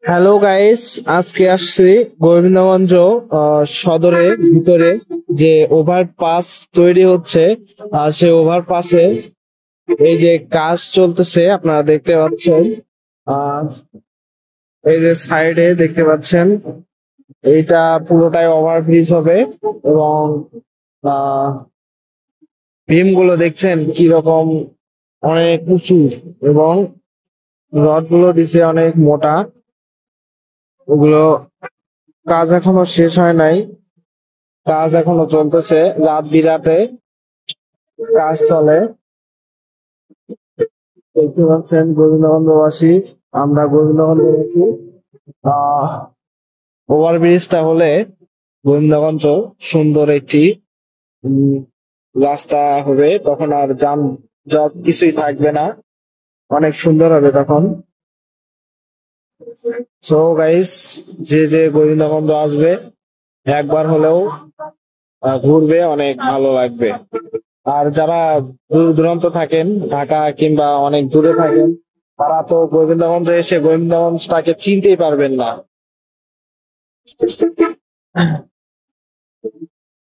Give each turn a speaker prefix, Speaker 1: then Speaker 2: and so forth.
Speaker 1: Hello guys, আজকে আসছি গোবিন্দগঞ্জ সদরে ভিতরে যে ওভারপাস তৈরি হচ্ছে। সেই ওভারপাসে এই যে কাজ চলতেছে আপনারা দেখতে পাচ্ছেন। আহ এই যে সাইডে দেখতে পাচ্ছেন, এইটা পুরোটাই ওভারব্রিজ হবে। এবং আহ ভীম গুলো দেখছেন কি রকম, অনেক উঁচু। এবং রড গুলো দিছে অনেক মোটা। ওগুলো কাজ এখনো শেষ হয় নাই, কাজ এখনো চলতেছে, রাত বিরাতে কাজ চলে। দেখতে পাচ্ছেন গোবিন্দগঞ্জবাসী, আমরা গোবিন্দগঞ্জবাসী। আহ ওভারব্রিজটা হলে গোবিন্দগঞ্জ সুন্দর একটি উম, রাস্তা হবে, তখন আর যানজট কিছুই থাকবে না, অনেক সুন্দর হবে তখন। সো গাইস, যে যে গোবিন্দগঞ্জ আসবে একবার হলেও ঘুরবে, অনেক ভালো লাগবে। আর যারা দূর দূরান্ত থাকেন, ঢাকা কিংবা অনেক দূরে থাকেন, তারা তো গোবিন্দগঞ্জে এসে গোবিন্দগঞ্জটাকে চিনতেই পারবেন না।